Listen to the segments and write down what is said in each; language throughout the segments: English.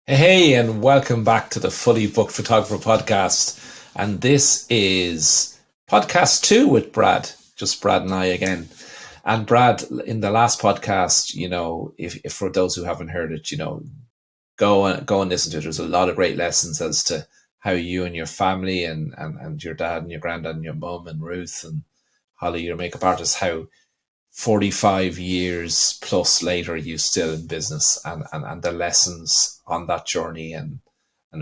Hey, and welcome back to the Fully Booked Photographer podcast. And this is podcast two with Brad, just Brad and I again. And Brad, in the last podcast, if for those who haven't heard it, go and listen to it. There's a lot of great lessons as to how you and your family and your dad and your granddad and your mum and Ruth and Holly, your makeup artist, how 45 years plus later you still in business and the lessons on that journey and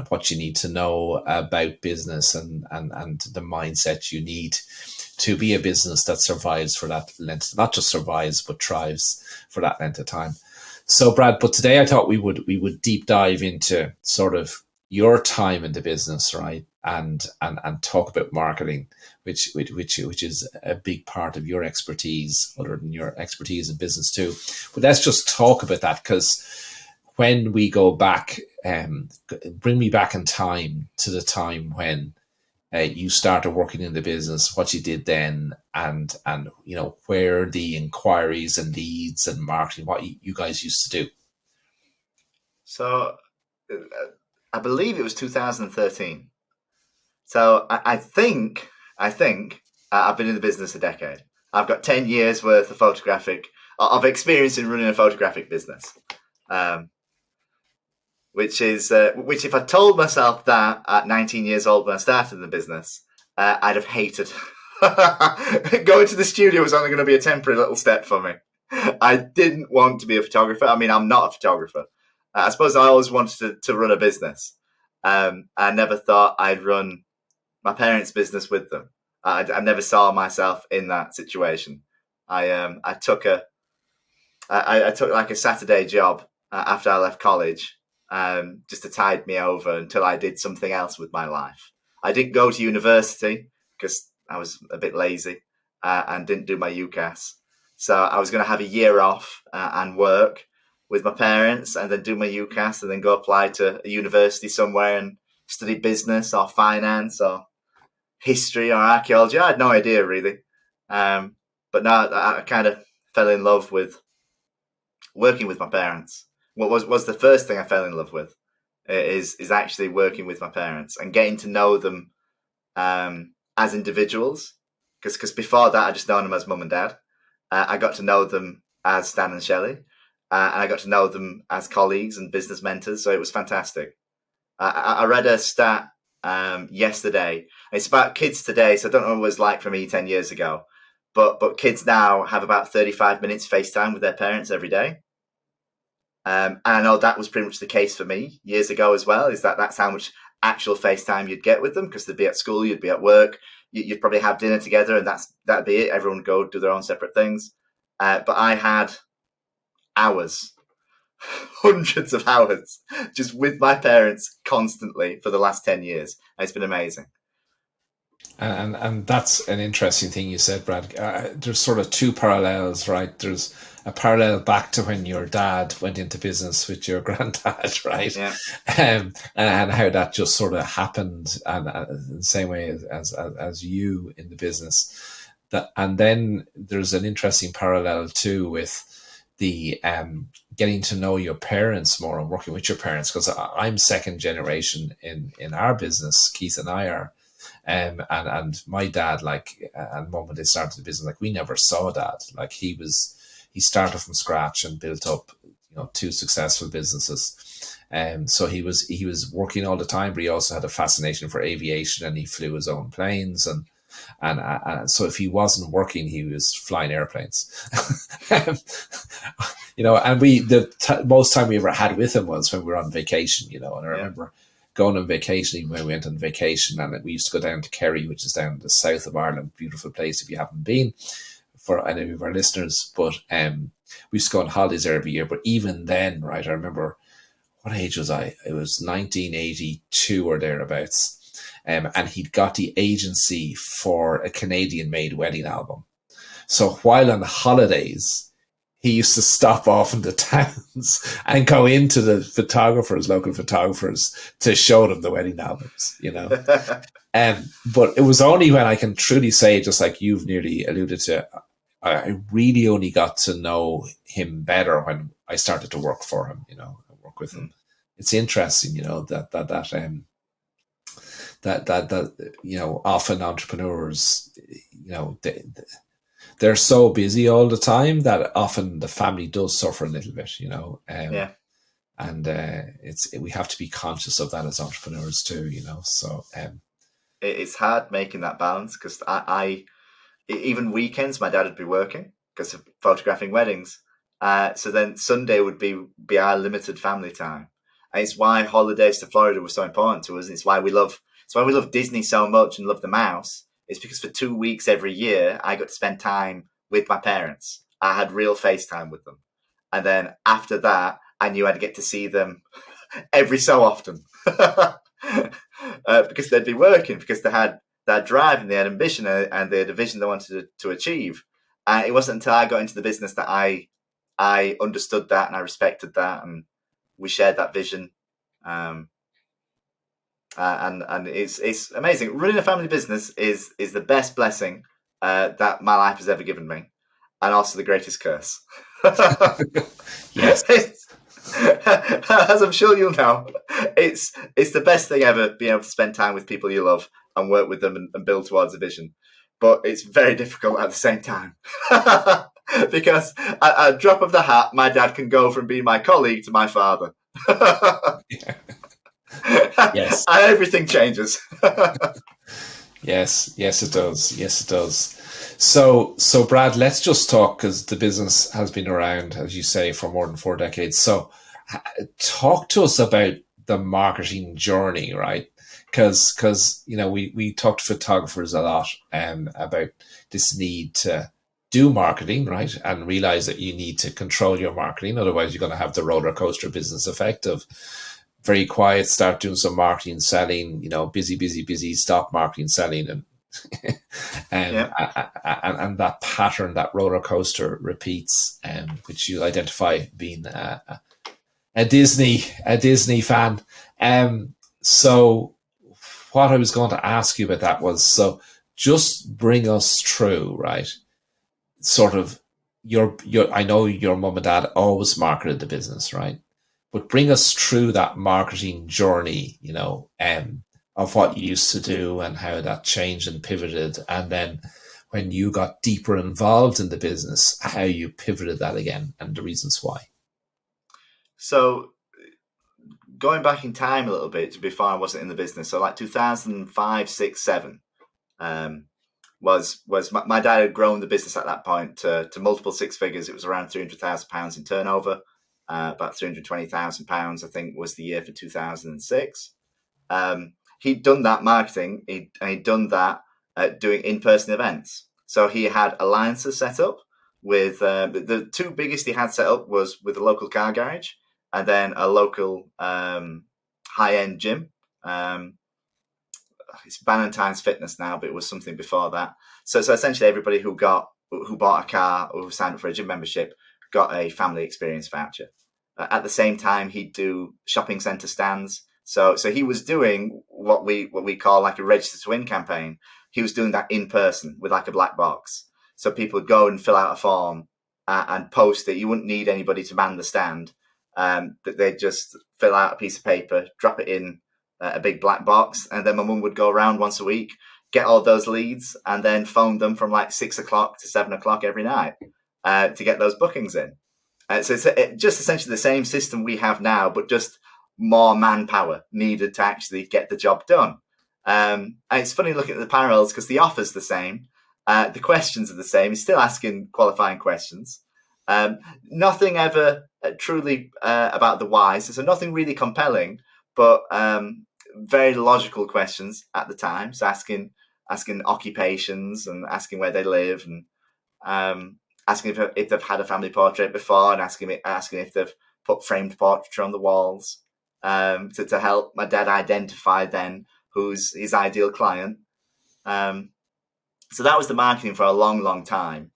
what you need to know about business and the mindset you need to be a business that survives for that length, not just survives but thrives for that length of time. So Brad, but today I thought we would deep dive into sort of your time in the business, right? And talk about marketing, which is a big part of your expertise, other than your expertise in business too. But let's just talk about that because when we go back, bring me back in time to the time when you started working in the business, what you did then, and where the inquiries and leads and marketing, what you guys used to do. So uh, I believe it was 2013. So I think I've been in the business a decade. I've got 10 years worth of of experience in running a photographic business. Um, which if I told myself that at 19 years old when I started in the business, I'd have hated. Going to the studio was only going to be a temporary little step for me. I didn't want to be a photographer. I mean, I'm not a photographer. I suppose I always wanted to run a business. I never thought I'd run my parents' business with them. I never saw myself in that situation. I took I took like a Saturday job after I left college, just to tide me over until I did something else with my life. I didn't go to university because I was a bit lazy and didn't do my UCAS. So I was going to have a year off and work with my parents and then do my UCAS and then go apply to a university somewhere and study business or finance or history or archaeology. I had no idea really. Um, but now I kind of fell in love with working with my parents. What was the first thing I fell in love with is actually working with my parents and getting to know them as individuals. Because before that, I just known them as mum and dad. I got to know them as Stan and Shelley, and I got to know them as colleagues and business mentors. So it was fantastic. I read a stat yesterday. It's about kids today, so I don't know what it was like for me 10 years ago. But kids now have about 35 minutes FaceTime with their parents every day. And I know that was pretty much the case for me years ago as well. That's how much actual FaceTime you'd get with them because they'd be at school, you'd be at work, you'd probably have dinner together, and that'd be it. Everyone would go do their own separate things. But I had hours, hundreds of hours, just with my parents constantly for the last 10 years. And it's been amazing. And that's an interesting thing you said, Brad. There's sort of two parallels, right? There's a parallel back to when your dad went into business with your granddad, right? Yeah. And how that just sort of happened, and in the same way as you in the business. That, and then there's an interesting parallel too with the getting to know your parents more and working with your parents, because I'm second generation in our business. Keith and I are, and my dad, like, and mum, when they started the business, like, we never saw dad. Like, he started from scratch and built up, two successful businesses. So he was working all the time, but he also had a fascination for aviation, and he flew his own planes, and so if he wasn't working, he was flying airplanes. And most time we ever had with him was when we were on vacation. And I Yeah. remember going on vacation, even when we went on vacation, and we used to go down to Kerry, which is down in the south of Ireland. Beautiful place if you haven't been, for any of our listeners. But we used to go on holidays there every year. But even then, right, I remember, what age was I? It was 1982 or thereabouts. And he'd got the agency for a Canadian made wedding album. So while on holidays, he used to stop off in the towns and go into the local photographers, to show them the wedding albums. But it was only when, I can truly say, just like you've nearly alluded to, I really only got to know him better when I started to work for him, and work with him. it's interesting, that often entrepreneurs, they're so busy all the time that often the family does suffer a little bit, Yeah. and we have to be conscious of that as entrepreneurs too, So It's hard making that balance because I even weekends my dad would be working because of photographing weddings. So then Sunday would be our limited family time. And it's why holidays to Florida were so important to us. It's why we love Disney so much and love the mouse. It's because for 2 weeks every year I got to spend time with my parents. I had real FaceTime with them. And then after that, I knew I'd get to see them every so often. Because they'd be working, because they had that drive and they had ambition and they had a vision they wanted to achieve. And it wasn't until I got into the business that I understood that and I respected that, and we shared that vision. And it's amazing. Running a family business is the best blessing that my life has ever given me, and also the greatest curse. Yes. As I'm sure you'll know, it's the best thing ever, being able to spend time with people you love and work with them and build towards a vision. But it's very difficult at the same time. Because at a drop of the hat, my dad can go from being my colleague to my father. Yes. And everything changes. Yes, it does. Yes, it does. So Brad, let's just talk, because the business has been around, as you say, for more than 4 decades. So talk to us about the marketing journey, right? Because we talk to photographers a lot about this need to do marketing, right, and realize that you need to control your marketing. Otherwise, you're going to have the roller coaster business effect of very quiet, start doing some marketing, selling, busy, stop marketing, selling, and and that pattern, that roller coaster repeats, which you identify being a Disney fan. So what I was going to ask you about that was, so just bring us through, right? Sort of your I know your mum and dad always marketed the business, right? But bring us through that marketing journey, of what you used to do and how that changed and pivoted. And then when you got deeper involved in the business, how you pivoted that again and the reasons why. So going back in time a little bit to before I wasn't in the business, so like 2005, 6, 7, was my dad had grown the business at that point to multiple six figures. It was around £300,000 in turnover. About £320,000, I think, was the year for 2006. He'd done that marketing, he'd done that doing in-person events. So he had alliances set up with the two biggest he had set up was with a local car garage and then a local high-end gym. It's Ballantyne's Fitness now, but it was something before that. So essentially, everybody who bought a car or who signed up for a gym membership got a family experience voucher. At the same time, he'd do shopping centre stands. So he was doing what we call like a register to win campaign. He was doing that in person with like a black box. So people would go and fill out a form and post it. You wouldn't need anybody to man the stand. That they'd just fill out a piece of paper, drop it in a big black box, and then my mum would go around once a week, get all those leads, and then phone them from like 6 o'clock to 7 o'clock every night to get those bookings in. So it's just essentially the same system we have now, but just more manpower needed to actually get the job done. And it's funny looking at the parallels because the offer's the same. The questions are the same. He's still asking qualifying questions. Nothing ever truly about the whys. So nothing really compelling, but very logical questions at the time. So asking occupations and asking where they live and asking if they've had a family portrait before, and asking if they've put framed portraiture on the walls to help my dad identify then who's his ideal client. So that was the marketing for a long, long time.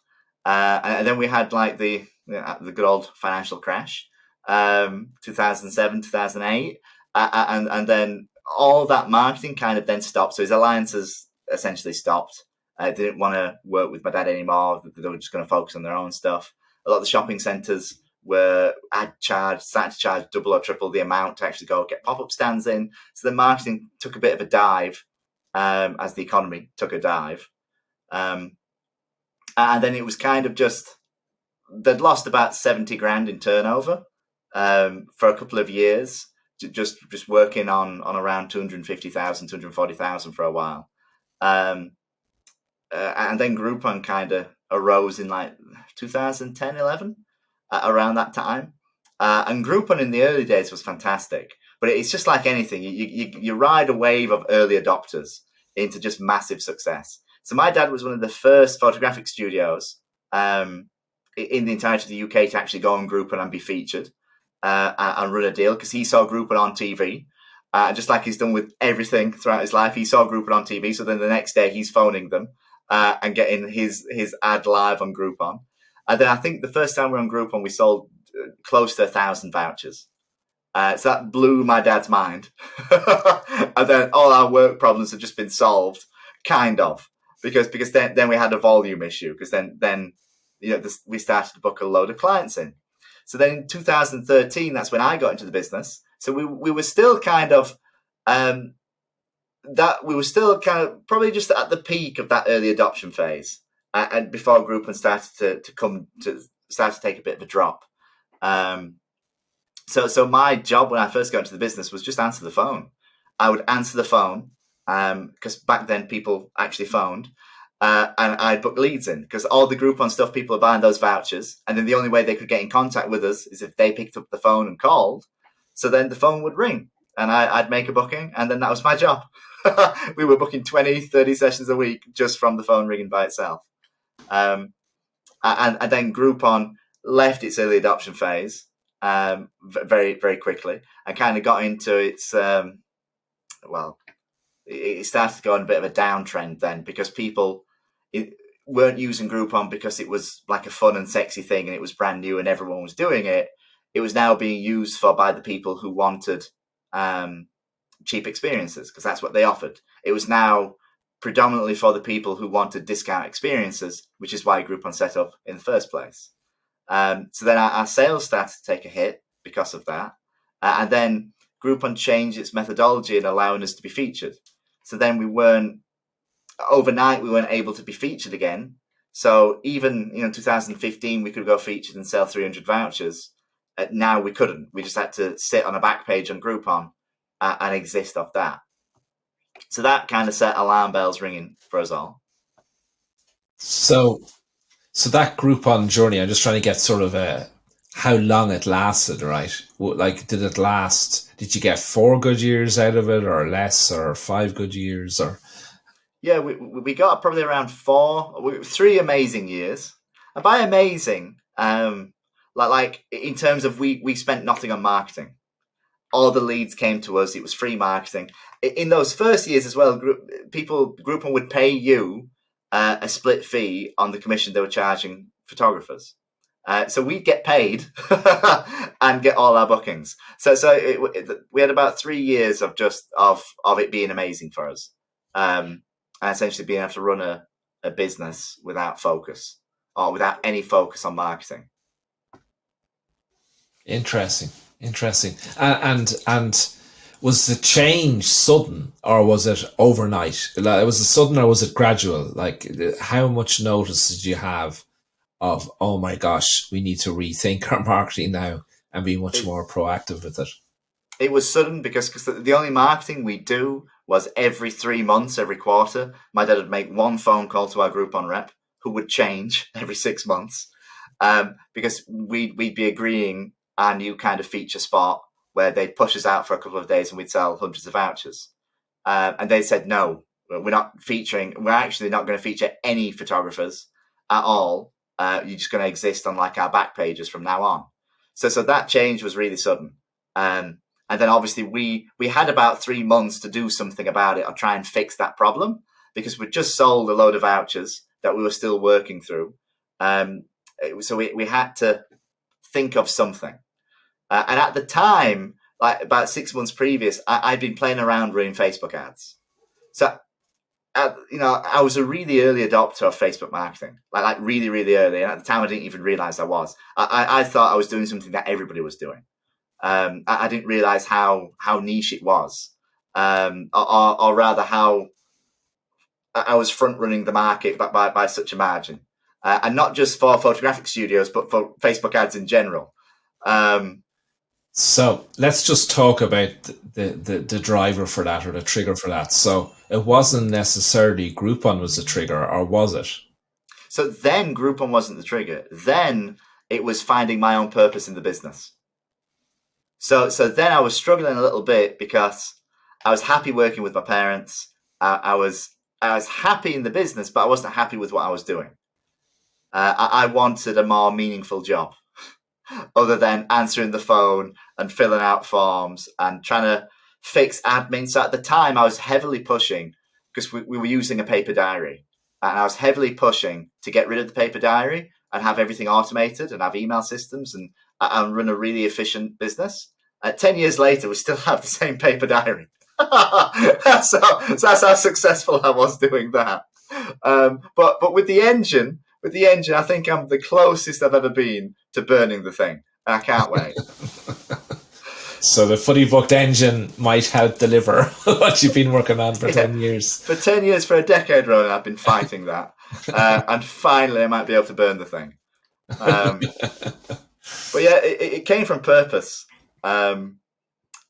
And then we had like the good old financial crash, 2007, 2008. And then all that marketing kind of then stopped. So his alliances essentially stopped. They didn't want to work with my dad anymore. They were just going to focus on their own stuff. A lot of the shopping centres I'd started to charge double or triple the amount to actually go get pop-up stands in. So the marketing took a bit of a dive as the economy took a dive. And then it was kind of just, they'd lost about 70 grand in turnover for a couple of years, just working on around 250,000, 240,000 for a while. And then Groupon kind of arose in like 2010, 11, around that time. And Groupon in the early days was fantastic, but it's just like anything. You ride a wave of early adopters into just massive success. So my dad was one of the first photographic studios in the entirety of the UK to actually go on Groupon and be featured and run a deal, because he saw Groupon on TV. Just like he's done with everything throughout his life, he saw Groupon on TV. So then the next day he's phoning them and getting his ad live on Groupon. And then I think the first time we were on Groupon, we sold close to 1,000 vouchers. So that blew my dad's mind. And then all our work problems had just been solved, kind of, because then we had a volume issue, because then we started to book a load of clients in. So then in 2013, that's when I got into the business. So we were still kind of probably just at the peak of that early adoption phase, and before Groupon started to take a bit of a drop. So my job when I first got into the business was just answer the phone. I would answer the phone because back then people actually phoned. And I'd book leads in, because all the Groupon stuff, people are buying those vouchers. And then the only way they could get in contact with us is if they picked up the phone and called. So then the phone would ring and I'd make a booking, and then that was my job. We were booking 20, 30 sessions a week just from the phone ringing by itself. And then Groupon left its early adoption phase very, very quickly and kind of got into its, it started to go on a bit of a downtrend then, because people weren't using Groupon because it was like a fun and sexy thing and it was brand new and everyone was doing it. It was now being used by the people who wanted cheap experiences, because that's what they offered. It was now predominantly for the people who wanted discount experiences, which is why Groupon set up in the first place. So then our sales started to take a hit because of that. And then Groupon changed its methodology in allowing us to be featured. So then we weren't able to be featured again. So even 2015, we could go featured and sell 300 vouchers. Now we couldn't. We just had to sit on a back page on Groupon and exist off that. So that kind of set alarm bells ringing for us all. So that Groupon journey, I'm just trying to get sort of how long it lasted, right? Like, did it last? Did you get 4 good years out of it, or less, or 5 good years, or? Yeah, we got probably around 3 amazing years. And by amazing, like in terms of we spent nothing on marketing. All the leads came to us. It was free marketing. In those first years as well, Groupon would pay you a split fee on the commission they were charging photographers. So we'd get paid and get all our bookings. So we had about 3 years of it being amazing for us, and essentially being able to run a business without focus, or without any focus on marketing. Interesting. And was the change sudden, or was it overnight? Was it sudden, or was it gradual? Like, how much notice did you have of, oh my gosh, we need to rethink our marketing now and be much more proactive with it? It was sudden because the only marketing we do was every 3 months, every quarter. My dad would make one phone call to our Groupon rep, who would change every 6 months, because we'd be agreeing our new kind of feature spot where they'd push us out for a couple of days and we'd sell hundreds of vouchers. And they said, no, we're not featuring. We're actually not going to feature any photographers at all. You're just going to exist on like our back pages from now on. So that change was really sudden. And then obviously we had about 3 months to do something about it, or try and fix that problem, because we just sold a load of vouchers that we were still working through. So we had to think of something. And at the time, like about 6 months previous, I'd been playing around running Facebook ads. So I was a really early adopter of Facebook marketing, like really, really early. And at the time, I didn't even realize I was. I thought I was doing something that everybody was doing. I didn't realize how niche it was, or rather how I was front running the market by such a margin, and not just for photographic studios, but for Facebook ads in general. So let's just talk about the driver for that, or the trigger for that. So it wasn't necessarily Groupon was the trigger, or was it? So then Groupon wasn't the trigger. Then it was finding my own purpose in the business. So then I was struggling a little bit because I was happy working with my parents. I was happy in the business, but I wasn't happy with what I was doing. I wanted a more meaningful job, other than answering the phone and filling out forms and trying to fix admin. So at the time, I was heavily pushing, because we were using a paper diary, and I was heavily pushing to get rid of the paper diary and have everything automated and have email systems and run a really efficient business. 10 years later, we still have the same paper diary. So that's how successful I was doing that. But with the engine, I think I'm the closest I've ever been to burning the thing. And I can't wait. So the Fully Booked engine might help deliver what you've been working on for 10 years. For 10 years, for a decade, Ronan, I've been fighting that. And finally, I might be able to burn the thing. But yeah, it came from purpose. And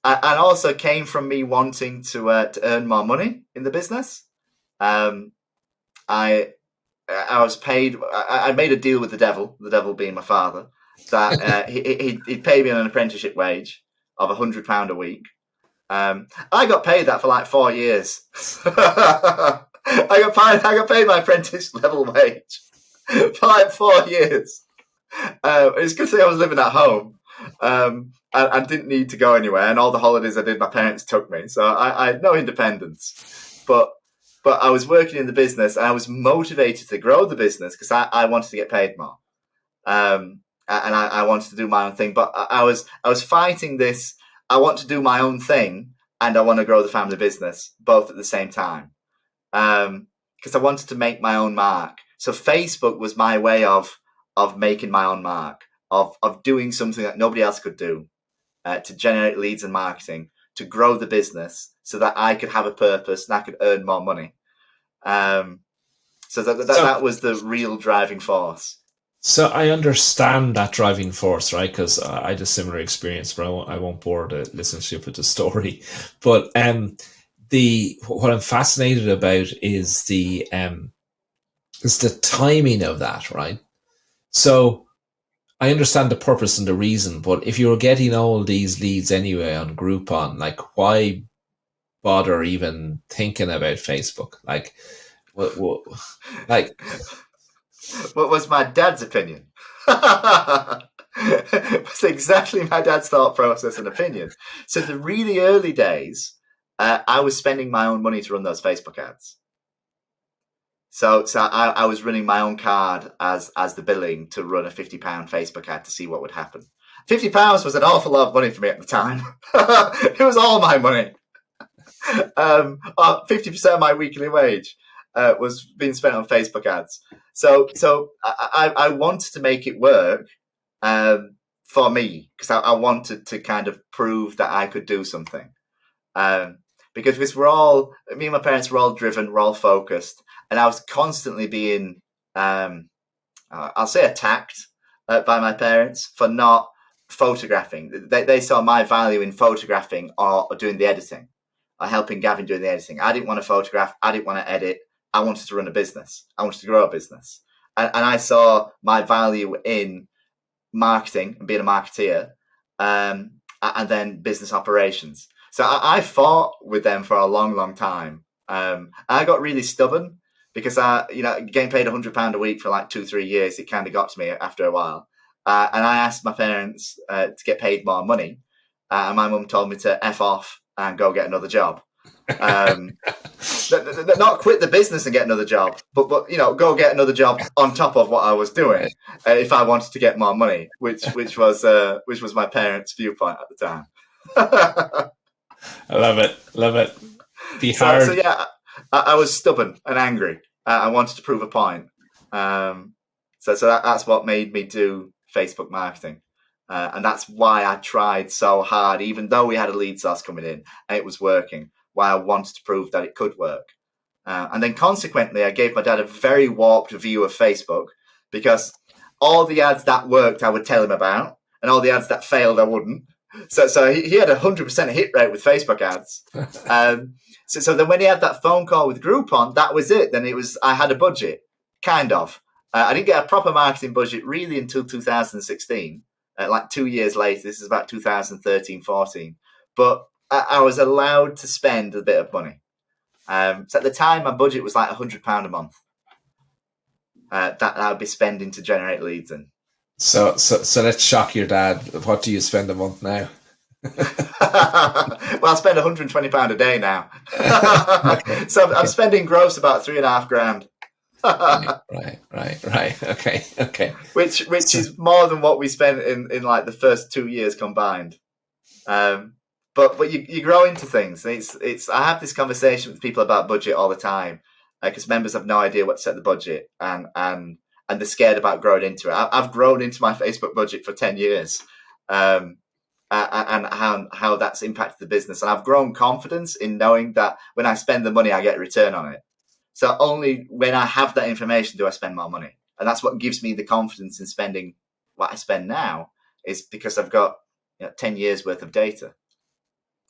also came from me wanting to earn more money in the business. I was paid. I made a deal with the devil being my father, that he'd pay me an apprenticeship wage of £100 a week. I got paid that for like 4 years. I got paid my apprentice level wage for like 4 years. It's a good thing I was living at home. I didn't need to go anywhere, and all the holidays I did, my parents took me, so I had no independence. But I was working in the business, and I was motivated to grow the business because I wanted to get paid more, and I wanted to do my own thing. But I was fighting this. I want to do my own thing, and I want to grow the family business both at the same time, because I wanted to make my own mark. So Facebook was my way of making my own mark, of doing something that nobody else could do, to generate leads and marketing, to grow the business so that I could have a purpose and I could earn more money. So that was the real driving force. So I understand that driving force, right? Because I had a similar experience, but I won't bore the listenership with the story. But what I'm fascinated about is the timing of that, right? So I understand the purpose and the reason, but if you were getting all these leads anyway on Groupon, like, why bother even thinking about Facebook? Like, what was my dad's opinion? It's exactly my dad's thought process and opinion. So the really early days, I was spending my own money to run those Facebook ads. So I was running my own card as the billing to run a £50 Facebook ad to see what would happen. £50 was an awful lot of money for me at the time. It was all my money. 50% of my weekly wage was being spent on Facebook ads. So I wanted to make it work for me, because I wanted to kind of prove that I could do something. Because me and my parents were all driven, we're all focused. And I was constantly being, I'll say, attacked by my parents for not photographing. They saw my value in photographing or doing the editing, or helping Gavin doing the editing. I didn't want to photograph. I didn't want to edit. I wanted to run a business. I wanted to grow a business. And I saw my value in marketing and being a marketeer, and then business operations. So I fought with them for a long, long time. I got really stubborn, because getting paid £100 a week for like 2-3 years, it kind of got to me after a while. And I asked my parents to get paid more money, and my mum told me to F off and go get another job. Not quit the business and get another job, but go get another job on top of what I was doing, if I wanted to get more money, which was my parents' viewpoint at the time. I love it. Be hard. So yeah. I was stubborn and angry. I wanted to prove a point. That's what made me do Facebook marketing. And that's why I tried so hard, even though we had a lead source coming in and it was working, why I wanted to prove that it could work. And then consequently, I gave my dad a very warped view of Facebook, because all the ads that worked, I would tell him about, and all the ads that failed, I wouldn't. So he had 100% hit rate with Facebook ads. So then when he had that phone call with Groupon, that was it. Then I had a budget, kind of. I didn't get a proper marketing budget really until 2016, like 2 years later. This is about 2013, 14. But I was allowed to spend a bit of money. So at the time, my budget was like £100 a month that I would be spending to generate leads in. So let's shock your dad. What do you spend a month now? Well, I spend £120 a day now. Okay. So I'm spending gross about £3,500. Right. Okay. Which is more than what we spent in like the first 2 years combined. But you grow into things. I have this conversation with people about budget all the time, because members have no idea what to set the budget, and they're scared about growing into it. I've grown into my Facebook budget for 10 years, and how that's impacted the business. And I've grown confidence in knowing that when I spend the money, I get a return on it. So only when I have that information do I spend more money. And that's what gives me the confidence in spending what I spend now, is because I've got 10 years worth of data.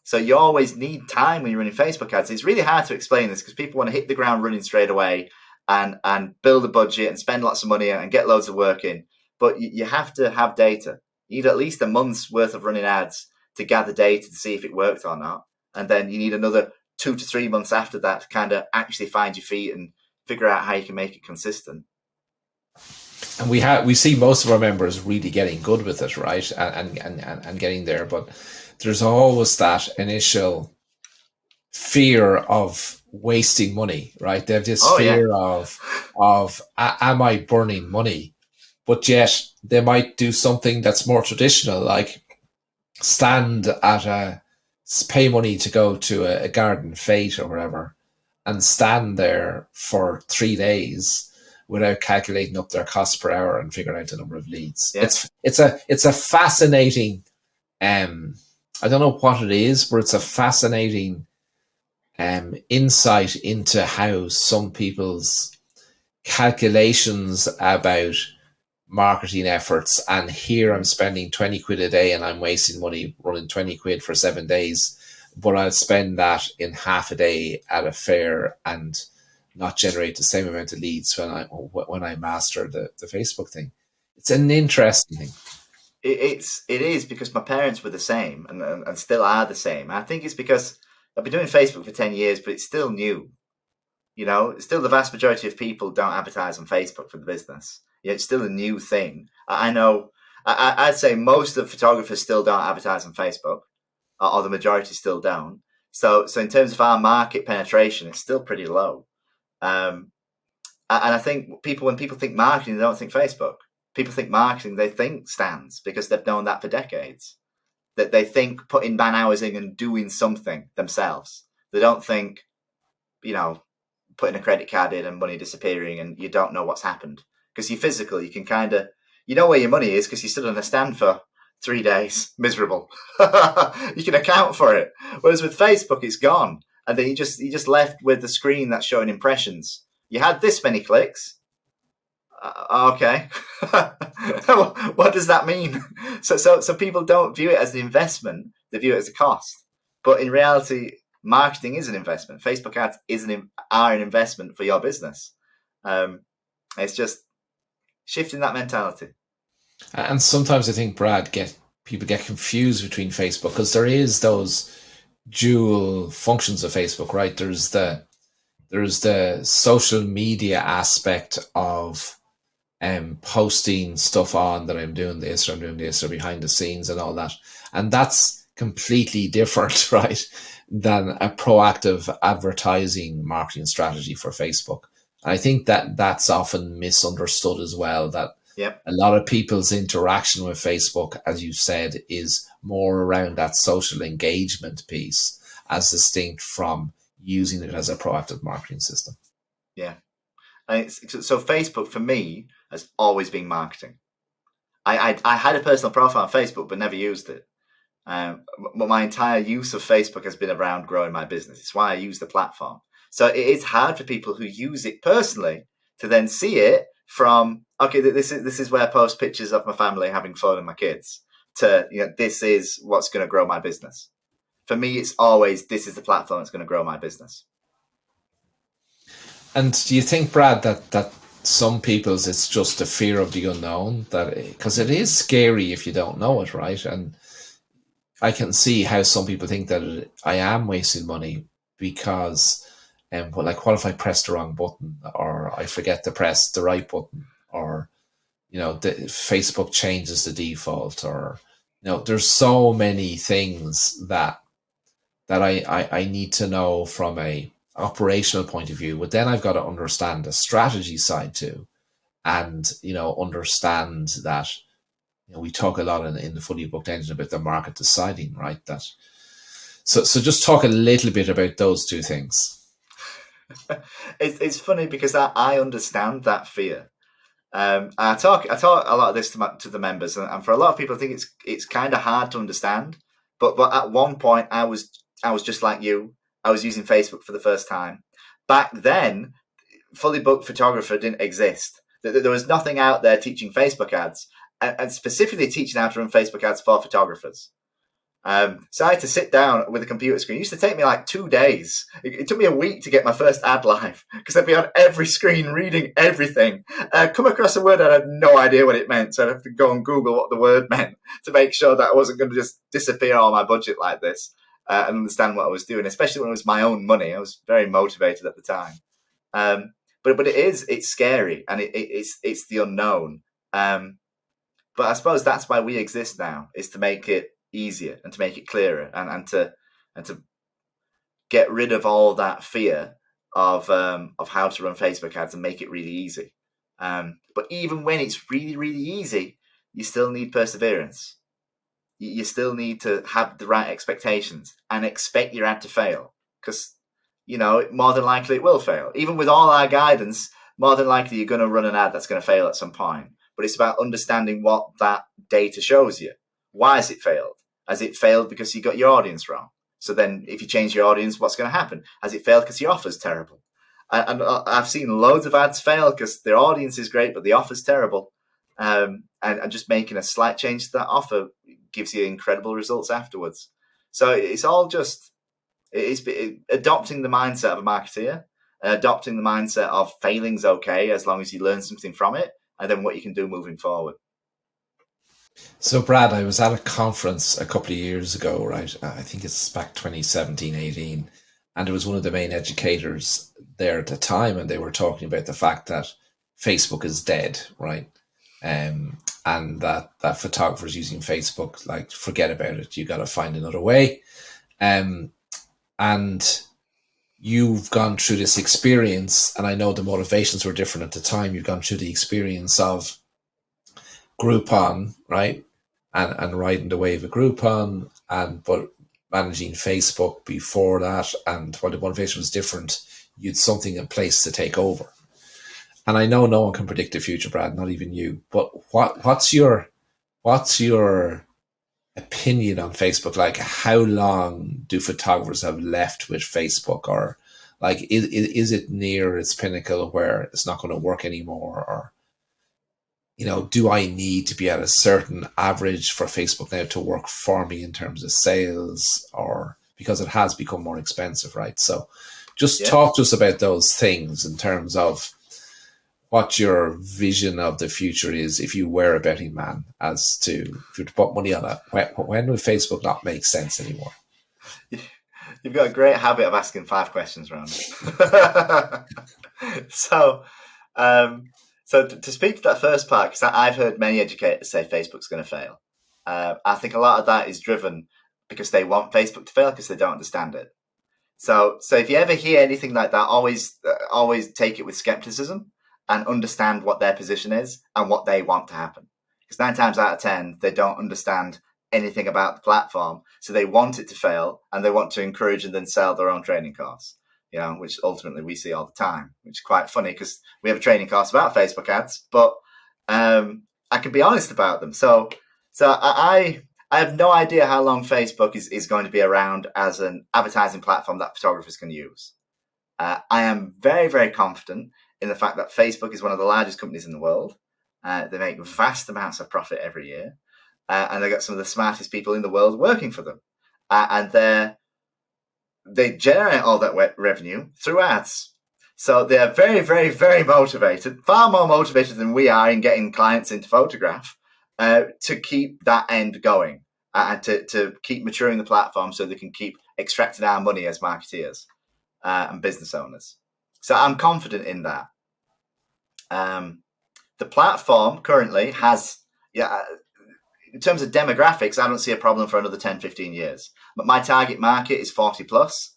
So you always need time when you're running Facebook ads. It's really hard to explain this because people want to hit the ground running straight away and build a budget and spend lots of money and get loads of work in. But you have to have data. You need at least a month's worth of running ads to gather data to see if it worked or not. And then you need another 2 to 3 months after that to kind of actually find your feet and figure out how you can make it consistent. And we see most of our members really getting good with it, right? And getting there. But there's always that initial fear of wasting money, right? They have this fear of am I burning money? But yet they might do something that's more traditional, like pay money to go to a garden fete or whatever, and stand there for 3 days without calculating up their cost per hour and figuring out the number of leads. Yeah. It's a fascinating, I don't know what it is, but it's a fascinating insight into how some people's calculations about marketing efforts, and here I'm spending 20 quid a day and I'm wasting money running 20 quid for 7 days, but I'll spend that in half a day at a fair and not generate the same amount of leads when I master the Facebook thing. It's an interesting thing. It is because my parents were the same and still are the same. I think it's because I've been doing Facebook for 10 years, but it's still new. Still the vast majority of people don't advertise on Facebook for the business. It's still a new thing. I know. I'd say most of photographers still don't advertise on Facebook, or the majority still don't. So in terms of our market penetration, it's still pretty low. And I think when people think marketing, they don't think Facebook. People think marketing, they think stands, because they've known that for decades. That they think putting man hours in and doing something themselves. They don't think, putting a credit card in and money disappearing and you don't know what's happened. Because you're physical, you can kind of, where your money is because you stood on a stand for 3 days, miserable. You can account for it. Whereas with Facebook, it's gone. And then you just left with the screen that's showing impressions. You had this many clicks. Okay. What does that mean? So people don't view it as an investment. They view it as a cost. But in reality, marketing is an investment. Facebook ads are an investment for your business. It's just shifting that mentality. And sometimes I think, Brad, people get confused between Facebook, because there is those dual functions of Facebook, right? There's the social media aspect of posting stuff on that I'm doing this or behind the scenes and all that. And that's completely different, right, than a proactive advertising marketing strategy for Facebook. And I think that's often misunderstood as well, that a lot of people's interaction with Facebook, as you said, is more around that social engagement piece, as distinct from using it as a proactive marketing system. Yeah. And so Facebook for me has always been marketing. I had a personal profile on Facebook, but never used it. But my entire use of Facebook has been around growing my business. It's why I use the platform. So it is hard for people who use it personally to then see it from, okay, this is where I post pictures of my family having fun and my kids, to, this is what's going to grow my business. For me, it's always, this is the platform that's going to grow my business. And do you think, Brad, that some people's it's just a fear of the unknown, that because it is scary if you don't know it, right? And I can see how some people think that I am wasting money because, like, what if I press the wrong button, or I forget to press the right button, or Facebook changes the default, or there's so many things that I need to know from a operational point of view. But then I've got to understand the strategy side too, and understand that we talk a lot in the Fully Booked Engine about the market deciding, right? So just talk a little bit about those two things. It's funny because I understand that fear. I talk a lot of this to the members, and for a lot of people, I think it's kind of hard to understand. But at one point, I was just like you. I was using Facebook for the first time. Back then, Fully Booked Photographer didn't exist. There was nothing out there teaching Facebook ads, and specifically teaching how to run Facebook ads for photographers. So I had to sit down with a computer screen. It used to take me like 2 days. It took me a week to get my first ad live because I'd be on every screen reading everything. Come across a word, I had no idea what it meant. So I'd have to go and Google what the word meant to make sure that I wasn't going to just disappear all my budget like this, and understand what I was doing, especially when it was my own money. I was very motivated at the time. But it's scary, and it's the unknown. But I suppose that's why we exist now, is to make it easier and to make it clearer, and to get rid of all that fear of how to run Facebook ads and make it really easy. But even when it's really, really easy, you still need perseverance. You still need to have the right expectations and expect your ad to fail, because more than likely it will fail. Even with all our guidance, more than likely you're going to run an ad that's going to fail at some point. But it's about understanding what that data shows you. Why has it failed? Has it failed because you got your audience wrong? So then if you change your audience, what's going to happen? Has it failed because your offer's terrible? And I've seen loads of ads fail because their audience is great, but the offer's terrible. And just making a slight change to that offer gives you incredible results afterwards. So it's all just adopting the mindset of a marketeer, adopting the mindset of failing's okay as long as you learn something from it, and then what you can do moving forward. So, Brad, I was at a conference a couple of years ago, right? I think it's back 2017, 18. And it was one of the main educators there at the time. And they were talking about the fact that Facebook is dead, right? And that photographers using Facebook, like, forget about it. You got to find another way. And you've gone through this experience, and I know the motivations were different at the time. You've gone through the experience of Groupon, right? And riding the wave of Groupon, but managing Facebook before that, and while the motivation was different, you'd something in place to take over. And I know no one can predict the future, Brad, not even you. But what's your opinion on Facebook? Like, how long do photographers have left with Facebook, or like is it near its pinnacle where it's not going to work anymore, or do I need to be at a certain average for Facebook now to work for me in terms of sales, or because it has become more expensive, right? So just talk to us about those things in terms of what your vision of the future is if you were a betting man, as to if you were to put money on it. When will Facebook not make sense anymore? You've got a great habit of asking 5 questions, Round. So to speak to that first part, because I've heard many educators say Facebook's going to fail. I think a lot of that is driven because they want Facebook to fail because they don't understand it. So if you ever hear anything like that, always take it with skepticism and understand what their position is and what they want to happen. Because 9 times out of 10, they don't understand anything about the platform. So they want it to fail, and they want to encourage and then sell their own training course. which ultimately we see all the time, which is quite funny because we have a training course about Facebook ads, but I can be honest about them. So I have no idea how long Facebook is going to be around as an advertising platform that photographers can use. I am very, very confident in the fact that Facebook is one of the largest companies in the world. They make vast amounts of profit every year, and they've got some of the smartest people in the world working for them. And they generate all that revenue through ads. So they're very, very, very motivated, far more motivated than we are in getting clients into photograph, to keep that end going and to keep maturing the platform so they can keep extracting our money as marketeers and business owners. So I'm confident in that. The platform currently has, in terms of demographics, I don't see a problem for another 10, 15 years. But my target market is 40 plus.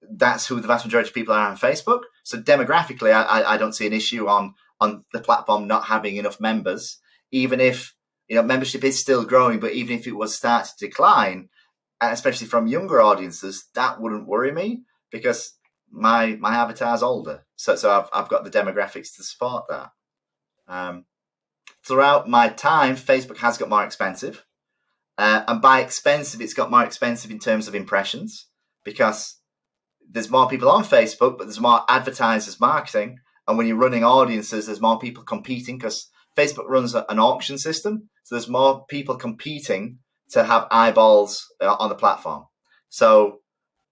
That's who the vast majority of people are on Facebook. So demographically, I don't see an issue on the platform not having enough members, even if membership is still growing. But even if it was start to decline, especially from younger audiences, that wouldn't worry me because my avatar's older. So I've got the demographics to support that. Throughout my time, Facebook has got more expensive. And by expensive, it's got more expensive in terms of impressions because there's more people on Facebook, but there's more advertisers marketing. And when you're running audiences, there's more people competing because Facebook runs an auction system. So there's more people competing to have eyeballs on the platform. So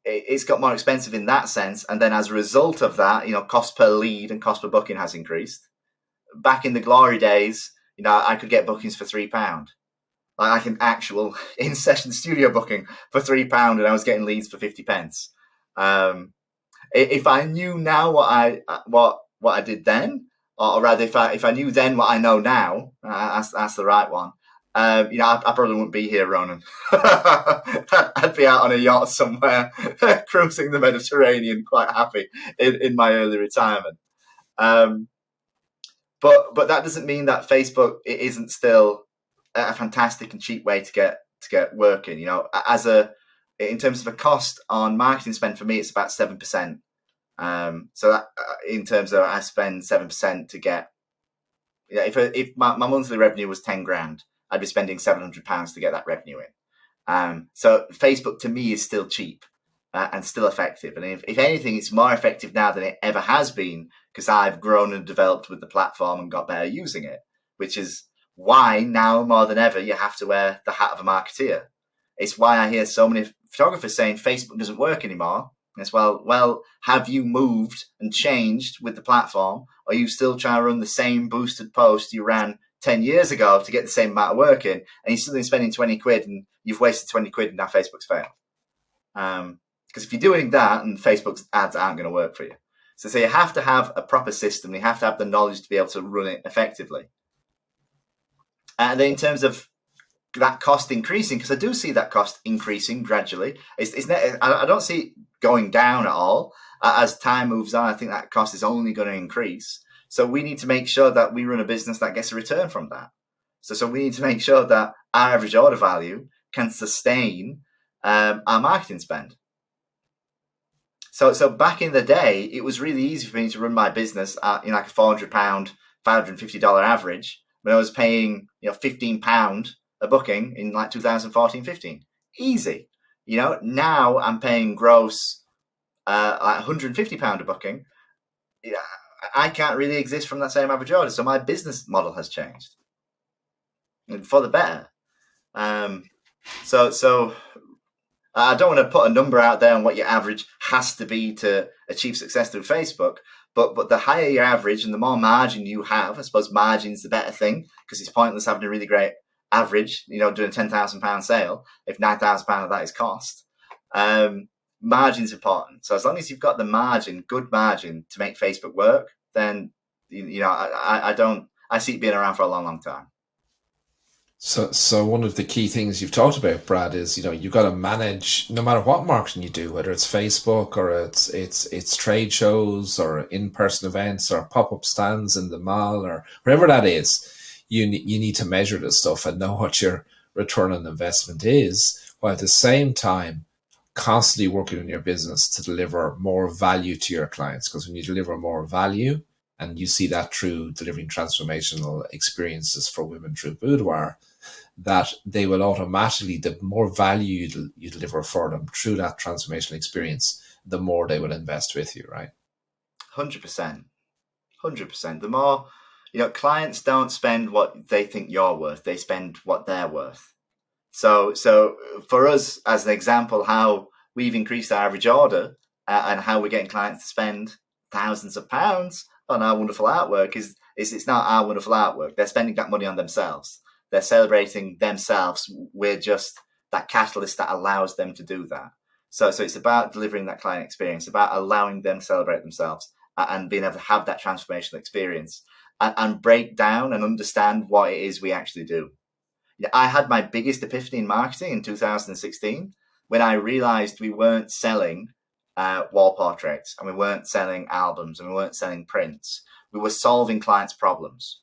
it's got more expensive in that sense. And then as a result of that, cost per lead and cost per booking has increased. Back in the glory days, I could get bookings for £3. Like an actual in-session studio booking for £3, and I was getting leads for 50 pence. If I knew now what I did then, or rather, if I knew then what I know now, that's the right one. I probably wouldn't be here, Ronan. I'd be out on a yacht somewhere, cruising the Mediterranean, quite happy in my early retirement. But that doesn't mean that Facebook isn't still a fantastic and cheap way to get working. In terms of a cost on marketing spend, for me, it's about 7%. So that, in terms of I spend 7% to get, if my monthly revenue was 10 grand, I'd be spending £700 to get that revenue in. So Facebook to me is still cheap and still effective. And if anything, it's more effective now than it ever has been because I've grown and developed with the platform and got better using it, which is why now more than ever you have to wear the hat of a marketeer. It's why I hear so many photographers saying Facebook doesn't work anymore. As well, have you moved and changed with the platform, or are you still trying to run the same boosted post you ran 10 years ago to get the same amount of work in, and you're still spending 20 quid and you've wasted 20 quid and now Facebook's failed? Because if you're doing that, and Facebook's ads aren't going to work for you. So you have to have a proper system. You have to have the knowledge to be able to run it effectively. And then in terms of that cost increasing, because I do see that cost increasing gradually. I don't see it going down at all. As time moves on, I think that cost is only going to increase. So we need to make sure that we run a business that gets a return from that. So we need to make sure that our average order value can sustain our marketing spend. So back in the day, it was really easy for me to run my business at like a £400, $550 average when I was paying £15 a booking in like 2014-15. Easy. Now I'm paying gross like £150 a booking. I can't really exist from that same average order. So my business model has changed for the better. So I don't want to put a number out there on what your average has to be to achieve success through Facebook, but the higher your average and the more margin you have, I suppose margin's the better thing because it's pointless having a really great average, doing a £10,000 sale if £9,000 of that is cost. Margin's important. So as long as you've got the margin, good margin to make Facebook work, then I see it being around for a long, long time. So one of the key things you've talked about, Brad, is you've got to manage no matter what marketing you do, whether it's Facebook or it's trade shows or in-person events or pop-up stands in the mall or wherever that is. You need to measure this stuff and know what your return on investment is, while at the same time constantly working on your business to deliver more value to your clients. Because when you deliver more value, and you see that through delivering transformational experiences for women through Boudoir, that they will automatically, the more value you deliver for them through that transformational experience, the more they will invest with you, right? 100%. 100%. The more, clients don't spend what they think you're worth. They spend what they're worth. So for us, as an example, how we've increased our average order and how we're getting clients to spend thousands of pounds on our wonderful artwork is it's not our wonderful artwork. They're spending that money on themselves. They're celebrating themselves. We're just that catalyst that allows them to do that. So it's about delivering that client experience, about allowing them to celebrate themselves and being able to have that transformational experience and break down and understand what it is we actually do. I had my biggest epiphany in marketing in 2016 when I realized we weren't selling wall portraits, and we weren't selling albums, and we weren't selling prints. We were solving clients' problems.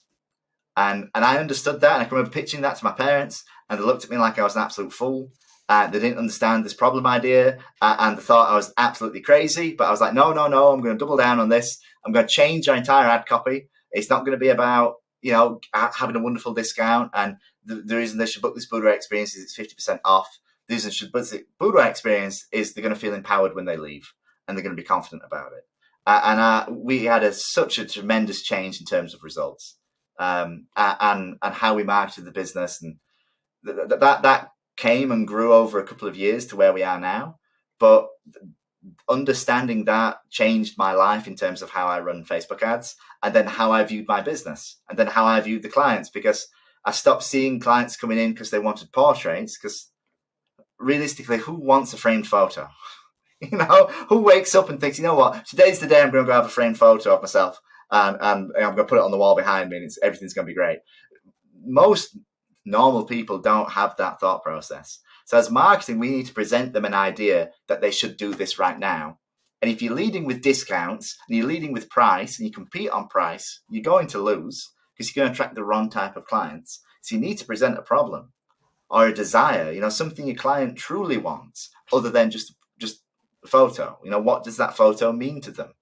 And I understood that, and I can remember pitching that to my parents, and they looked at me like I was an absolute fool. They didn't understand this problem idea, and they thought I was absolutely crazy. But I was like, no, I'm going to double down on this. I'm going to change our entire ad copy. It's not going to be about, having a wonderful discount. And the reason they should book this Boudoir experience is it's 50% off. The reason they should book the Boudoir experience is they're going to feel empowered when they leave, and they're going to be confident about it. We had such a tremendous change in terms of results, and how we marketed the business, and that came and grew over a couple of years to where we are now. But understanding that changed my life in terms of how I run Facebook ads, and then how I viewed my business, and then how I viewed the clients, because I stopped seeing clients coming in because they wanted portraits, because realistically, who wants a framed photo? Who wakes up and thinks, you know what, today's the day I'm going to have a framed photo of myself and I'm going to put it on the wall behind me and everything's going to be great. Most normal people don't have that thought process. So as marketing, we need to present them an idea that they should do this right now. And if you're leading with discounts and you're leading with price and you compete on price, you're going to lose because you're going to attract the wrong type of clients. So you need to present a problem or a desire, something your client truly wants other than just a photo. What does that photo mean to them?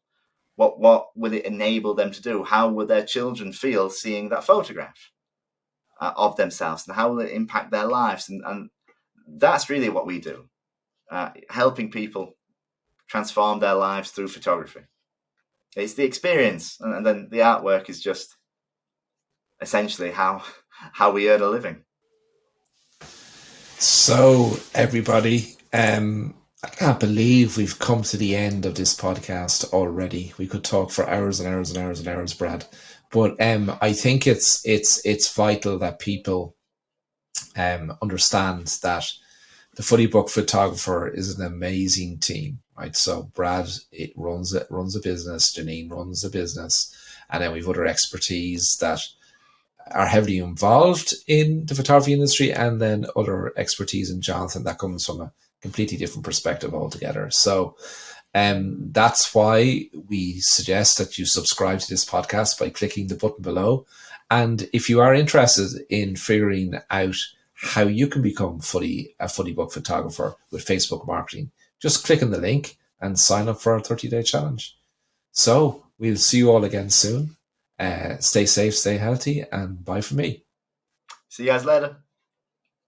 What will it enable them to do? How will their children feel seeing that photograph of themselves, and how will it impact their lives? And that's really what we do, helping people transform their lives through photography. It's the experience, and then the artwork is just essentially how we earn a living. So everybody, I can't believe we've come to the end of this podcast already. We could talk for hours and hours and hours and hours, Brad. But I think it's vital that people understand that the Funny Book Photographer is an amazing team, right? So Brad runs a business, Janine runs a business, and then we've other expertise that are heavily involved in the photography industry, and then other expertise in Jonathan that comes from a completely different perspective altogether. So that's why we suggest that you subscribe to this podcast by clicking the button below. And if you are interested in figuring out how you can become a Funny Book photographer with Facebook marketing, just click on the link and sign up for our 30-day challenge. So we'll see you all again soon. Stay safe, stay healthy, and bye from me. See you guys later.